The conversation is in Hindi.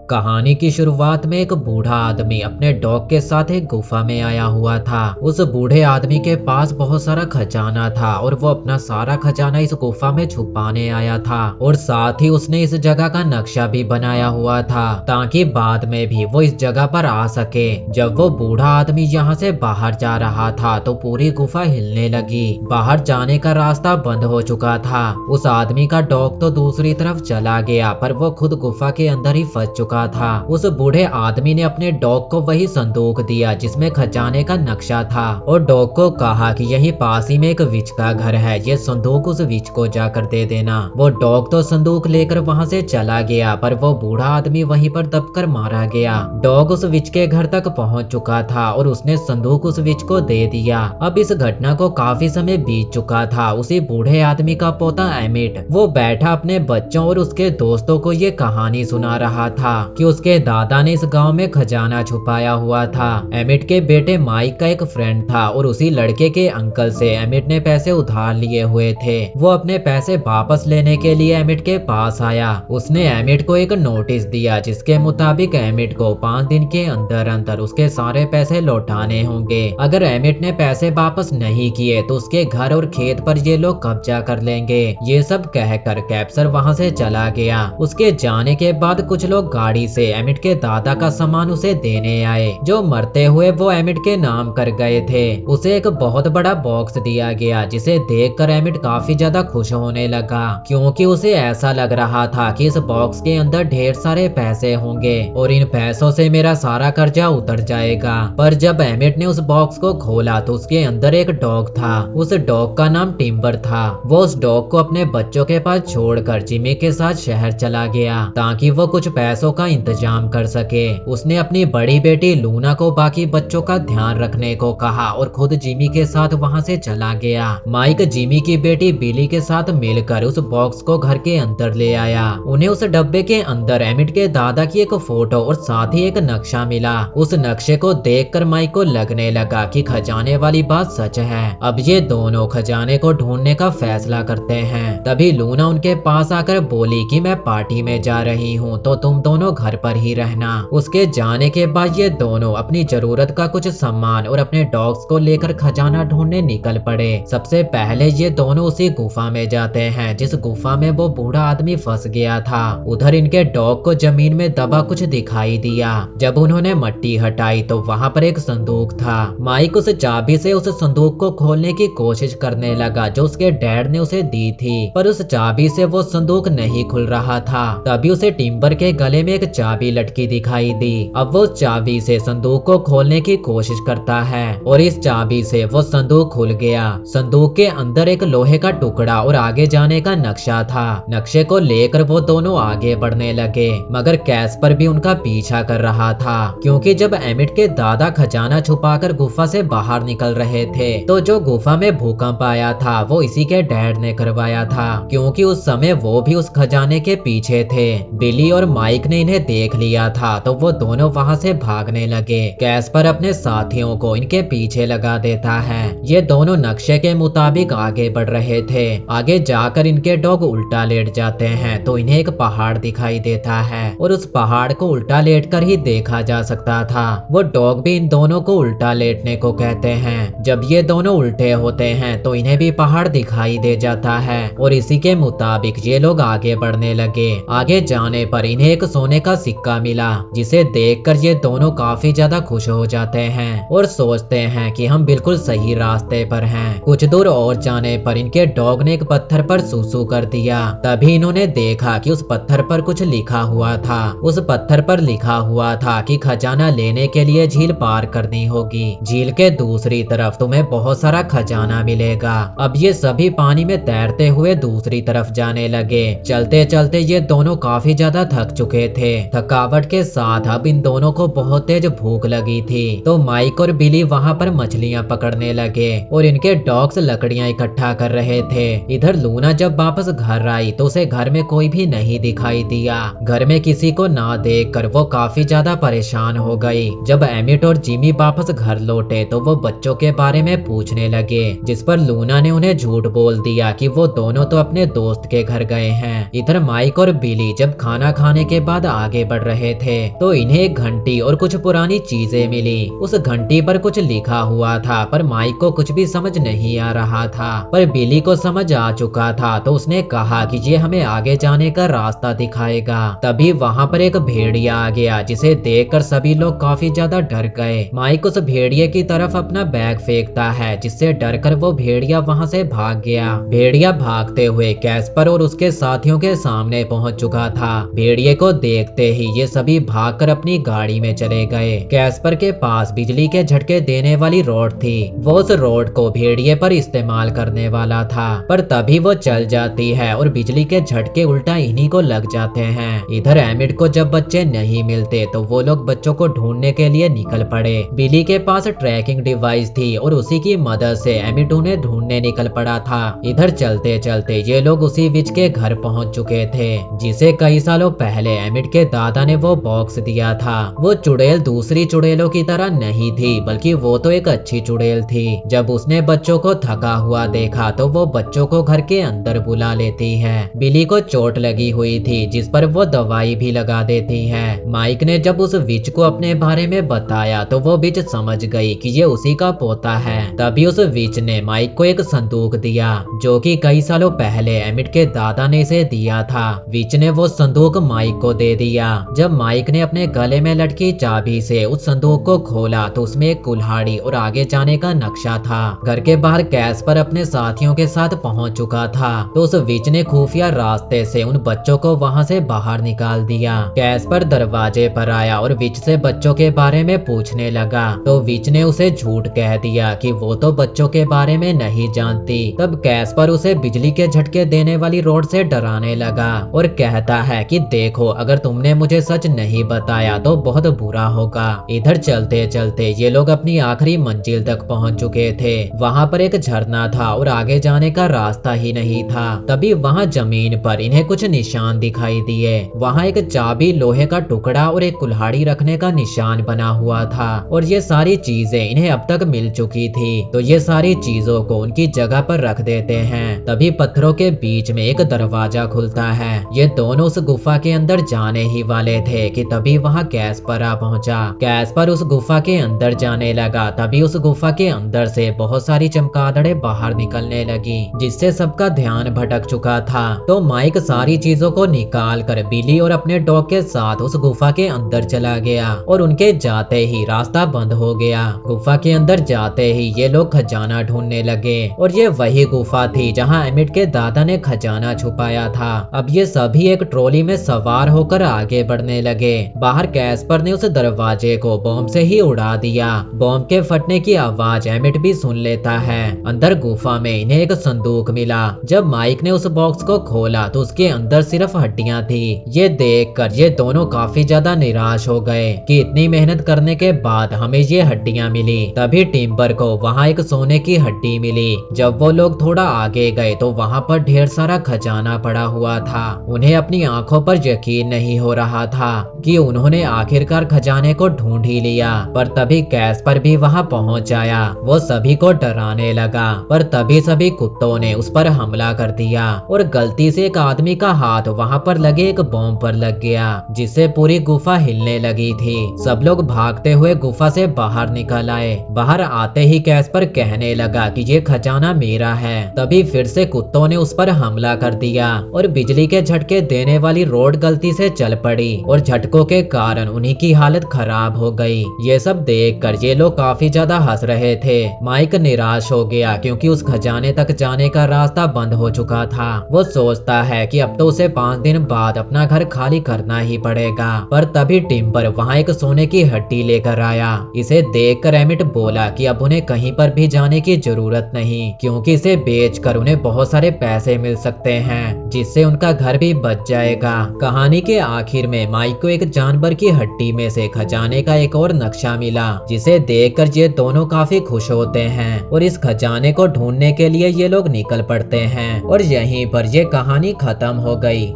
कहानी की शुरुआत में एक बूढ़ा आदमी अपने डॉग के साथ एक गुफा में आया हुआ था। उस बूढ़े आदमी के पास बहुत सारा खजाना था और वो अपना सारा खजाना इस गुफा में छुपाने आया था और साथ ही उसने इस जगह का नक्शा भी बनाया हुआ था ताकि बाद में भी वो इस जगह पर आ सके। जब वो बूढ़ा आदमी यहाँ से बाहर जा रहा था तो पूरी गुफा हिलने लगी। बाहर जाने का रास्ता बंद हो चुका था। उस आदमी का डॉग तो दूसरी तरफ चला गया पर वो खुद गुफा के अंदर ही फंस चुका था। उस बूढ़े आदमी ने अपने डॉग को वही संदूक दिया जिसमें खजाने का नक्शा था और डॉग को कहा कि यहीं पास ही में एक विच का घर है, ये संदूक उस विच को जाकर दे देना। वो डॉग तो संदूक लेकर वहां से चला गया पर वो बूढ़ा आदमी वहीं पर दबकर मारा गया। डॉग उस विच के घर तक पहुंच चुका था और उसने संदूक उस विच को दे दिया। अब इस घटना को काफी समय बीत चुका था। उसी बूढ़े आदमी का पोता एमिट वो बैठा अपने बच्चों और उसके दोस्तों को ये कहानी सुना रहा था कि उसके दादा ने इस गांव में खजाना छुपाया हुआ था। एमिट के बेटे माइक का एक फ्रेंड था और उसी लड़के के अंकल से एमिट ने पैसे उधार लिए हुए थे। वो अपने पैसे वापस लेने के लिए एमिट के पास आया। उसने एमिट को एक नोटिस दिया जिसके मुताबिक एमिट को 5 दिन के अंदर अंदर उसके सारे पैसे लौटाने होंगे। अगर एमिट ने पैसे वापस नहीं किए तो उसके घर और खेत पर ये लोग कब्जा कर लेंगे। ये सब कहकर कैप्सर वहां से चला गया। उसके जाने के बाद कुछ लोग गाड़ी से एमिट के दादा का सामान उसे देने आए। जो मरते हुए वो एमिट के नाम कर गए थे। उसे एक बहुत बड़ा बॉक्स दिया गया जिसे देखकर एमिट काफी ज्यादा खुश होने लगा क्योंकि उसे ऐसा लग रहा था कि इस बॉक्स के अंदर ढेर सारे पैसे होंगे और इन पैसों से मेरा सारा कर्जा उतर जाएगा। पर जब एमिट ने उस बॉक्स को खोला तो उसके अंदर एक डॉग था। उस डॉग का नाम टिम्बर था। वो उस डॉग को अपने बच्चों के पास छोड़कर जिमी के साथ शहर चला गया ताकि वो कुछ पैसों का इंतजाम कर सके। उसने अपनी बड़ी बेटी लूना को बाकी बच्चों का ध्यान रखने को कहा और खुद जिमी के साथ वहां से चला गया। माइक जिमी की बेटी बिली के साथ मिलकर उस बॉक्स को घर के अंदर ले आया। उन्हें उस डब्बे के अंदर एमिट के दादा की एक फोटो और साथ ही एक नक्शा मिला। उस नक्शे को देखकर माइक को लगने लगा कि खजाने वाली बात सच है। अब ये दोनों खजाने को ढूंढने का फैसला करते हैं। तभी लूना उनके पास आकर बोली कि मैं पार्टी में जा रही हूँ तो तुम दोनों घर पर ही रहना। उसके जाने के बाद ये दोनों अपनी जरूरत का कुछ सामान और अपने डॉग्स को लेकर खजाना ढूंढने निकल पड़े। सबसे पहले ये दोनों उसी गुफा में जाते हैं जिस गुफा में वो बूढ़ा आदमी फंस गया था। उधर इनके डॉग को जमीन में दबा कुछ दिखाई दिया। जब उन्होंने मट्टी हटाई तो वहाँ पर एक संदूक था। माइक उस चाबी से उस संदूक को खोलने की कोशिश करने लगा जो उसके डैड ने उसे दी थी, पर उस चाबी से वो संदूक नहीं खुल रहा था। तभी उसे टिम्बर के गले में एक चाबी लटकी दिखाई दी। अब वो चाबी से संदूक को खोलने की कोशिश करता है और इस चाबी से वो संदूक खुल गया। संदूक के अंदर एक लोहे का टुकड़ा और आगे जाने का नक्शा था। नक्शे को लेकर वो दोनों आगे बढ़ने लगे मगर कैस्पर भी उनका पीछा कर रहा था क्योंकि जब एमिट के दादा खजाना छुपाकर गुफा से बाहर निकल रहे थे तो जो गुफा में भूकंप आया था वो इसी के डैड ने करवाया था क्योंकि उस समय वो भी उस खजाने के पीछे थे। बिली और माइक ने इन्हें देख लिया था तो वो दोनों वहां से भागने लगे। कैस्पर अपने साथियों को इनके पीछे लगा देता है। ये दोनों नक्शे के मुताबिक आगे बढ़ रहे थे। आगे जाकर इनके डॉग उल्टा लेट जाते हैं तो इन्हें एक पहाड़ दिखाई देता है और उस पहाड़ को उल्टा लेट कर ही देखा जा सकता था। वो डॉग भी इन दोनों को उल्टा लेटने को कहते हैं। जब ये दोनों उल्टे होते हैं तो इन्हें भी पहाड़ दिखाई दे जाता है और इसी के मुताबिक ये लोग आगे बढ़ने लगे। आगे जाने पर इन्हें एक सोने का सिक्का मिला जिसे देखकर ये दोनों काफी ज्यादा खुश हो जाते हैं और सोचते हैं कि हम बिल्कुल सही रास्ते पर हैं। कुछ दूर और जाने पर इनके डॉग ने एक पत्थर पर सूसू कर दिया। तभी इन्होंने देखा कि उस पत्थर पर कुछ लिखा हुआ था। उस पत्थर पर लिखा हुआ था कि खजाना लेने के लिए झील पार करनी होगी। झील के दूसरी तरफ तुम्हें बहुत सारा खजाना मिलेगा। अब ये सभी पानी में तैरते हुए दूसरी तरफ जाने लगे। चलते चलते ये दोनों काफी ज्यादा थक चुके थे। थकावट के साथ अब इन दोनों को बहुत तेज भूख लगी थी तो माइक और बिली वहां पर मछलियां पकड़ने लगे और इनके डॉग्स लकड़ियां इकट्ठा कर रहे थे। इधर लूना जब वापस घर आई तो उसे घर में कोई भी नहीं दिखाई दिया। घर में किसी को ना देखकर वो काफी ज्यादा परेशान हो गई। जब एमिट और जिमी वापस घर लौटे तो वो बच्चों के बारे में पूछने लगे जिस पर लूना ने उन्हें झूठ बोल दिया कि वो दोनों तो अपने दोस्त के घर गए हैं। इधर माइक और बिली जब खाना खाने के बाद आगे बढ़ रहे थे तो इन्हें एक घंटी और कुछ पुरानी चीजें मिली। उस घंटी पर कुछ लिखा हुआ था पर माइक को कुछ भी समझ नहीं आ रहा था, पर बिली को समझ आ चुका था तो उसने कहा कि ये हमें आगे जाने का रास्ता दिखाएगा। तभी वहाँ पर एक भेड़िया आ गया जिसे देखकर सभी लोग काफी ज्यादा डर गए। माइक उस भेड़िए की तरफ अपना बैग फेंकता है जिससे डरकर वो भेड़िया वहाँ से भाग गया। भेड़िया भागते हुए कैस्पर और उसके साथियों के सामने पहुंच चुका था। भेड़िए को देखते ही ये सभी भागकर अपनी गाड़ी में चले गए। कैस्पर के पास बिजली के झटके देने वाली रॉड थी। वो उस रॉड को भेड़िए पर इस्तेमाल करने वाला था पर तभी वो चल जाती है और बिजली के झटके उल्टा इन्हीं को लग जाते हैं। इधर एमिड को जब बच्चे नहीं मिलते तो वो लोग बच्चों को ढूंढने के लिए निकल पड़े। बिली के पास ट्रैकिंग डिवाइस थी और उसी की मदद से एमिड उन्हें ढूंढने निकल पड़ा था। इधर चलते चलते ये लोग उसी विच के घर पहुंच चुके थे जिसे कई सालों पहले एमिड के दादा ने वो बॉक्स दिया था। वो चुड़ैल दूसरी चुड़ैलों की तरह नहीं थी बल्कि वो तो एक अच्छी चुड़ैल थी। जब उसने बच्चों को थका हुआ देखा तो वो बच्चों को घर के अंदर बुला लेती है। बिली को चोट लगी हुई थी जिस पर वो दवाई भी लगा देती है। माइक ने जब उस विच को अपने बारे में बताया तो वो विच समझ गई कि ये उसी का पोता है। तभी उस विच ने माइक को एक संदूक दिया जो कि कई सालों पहले एमिड के दादा ने इसे दिया था। विच ने वो संदूक माइक को दे दिया। जब माइक ने अपने गले में लटकी चाबी से उस संदूक को खोला तो उसमें एक कुल्हाड़ी और आगे जाने का नक्शा था। घर के बाहर कैस्पर अपने साथियों के साथ पहुंच चुका था तो उस विच ने खुफिया रास्ते से उन बच्चों को वहां से बाहर निकाल दिया। कैस्पर दरवाजे पर आया और विच से बच्चों के बारे में पूछने लगा तो विच ने उसे झूठ कह दिया कि वो तो बच्चों के बारे में नहीं जानती। तब कैस्पर उसे बिजली के झटके देने वाली रॉड से डराने लगा और कहता है कि देखो अगर तुमने मुझे सच नहीं बताया तो बहुत बुरा होगा। इधर चलते चलते ये लोग अपनी आखिरी मंजिल तक पहुंच चुके थे। वहां पर एक झरना था और आगे जाने का रास्ता ही नहीं था। तभी वहां जमीन पर इन्हें कुछ निशान दिखाई दिए। वहां एक चाबी, लोहे का टुकड़ा और एक कुल्हाड़ी रखने का निशान बना हुआ था और ये सारी चीजें इन्हें अब तक मिल चुकी थी तो ये सारी चीजों को उनकी जगह पर रख देते हैं। तभी पत्थरों के बीच में एक दरवाजा खुलता है। ये दोनों उस गुफा के अंदर जाने ही वाले थे कि तभी वहां कैस्पर आ पहुंचा। कैस्पर उस गुफा के अंदर जाने लगा। तभी उस गुफा के अंदर से बहुत सारी चमगादड़ें बाहर निकलने लगी जिससे सबका ध्यान भटक चुका था। तो माइक सारी चीजों को निकाल कर बिली और अपने डॉग के साथ उस गुफा के अंदर चला गया और उनके जाते ही रास्ता बंद हो गया। गुफा के अंदर जाते ही ये लोग खजाना ढूंढने लगे और ये वही गुफा थी जहां एमिड के दादा ने खजाना छुपाया था। अब ये सभी एक ट्रॉली में सवार होकर आगे बढ़ने लगे। बाहर कैस्पर ने उस दरवाजे को बॉम्ब से ही उड़ा दिया। बॉम्ब के फटने की आवाज एमिड भी सुन लेता है। अंदर गुफा में इन्हें एक संदूक मिला। जब माइक ने उस बॉक्स को खोला तो उसके अंदर सिर्फ हड्डियां थी। ये देखकर ये दोनों काफी ज्यादा निराश हो गए कि इतनी मेहनत करने के बाद हमें ये हड्डियां मिली। तभी टिम्बर को वहाँ एक सोने की हड्डी मिली। जब वो लोग थोड़ा आगे गए तो वहाँ पर ढेर सारा खजाना पड़ा हुआ था। उन्हें अपनी आंखों पर यकीन नहीं हो रहा था कि उन्होंने आखिरकार खजाने को ढूंढ ही लिया। पर तभी कैस्पर भी वहाँ पहुँच आया। वो सभी को डराने लगा पर तभी सभी कुत्तों ने उस पर हमला कर दिया और गलती से एक आदमी का हाथ वहाँ पर लगे एक बॉम्ब पर लग गया जिससे पूरी गुफा हिलने लगी थी। सब लोग भागते हुए गुफा से बाहर निकल आए। बाहर आते ही कैस्पर कहने लगा कि ये खजाना मेरा है। तभी फिर से कुत्तों ने उस पर हमला कर दिया और बिजली के झटके देने वाली रॉड गलती से चल पड़ी और झटकों के कारण उन्हीं की हालत खराब हो गई। ये सब देखकर ये लोग काफी ज्यादा हंस रहे थे। माइक निराश हो गया क्योंकि उस खजाने तक जाने का रास्ता बंद हो चुका था। वो सोचता है कि अब तो उसे 5 दिन बाद अपना घर खाली करना ही पड़ेगा। पर तभी टिम्बर वहाँ एक सोने की हड्डी लेकर आया। इसे देखकर एमिट बोला कि अब उन्हें कहीं पर भी जाने की जरूरत नहीं क्योंकि इसे बेचकर उन्हें बहुत सारे पैसे मिल सकते हैं जिससे उनका घर भी बच जाएगा। कहानी के आखिर में माइक को एक जानवर की हड्डी में से खजाने का एक और नक्शा मिला जिसे देखकर ये दोनों काफी खुश होते हैं और इस खजाने को ढूंढने के लिए ये लोग निकल पड़ते हैं और यहीं पर ये कहानी खत्म हो गई।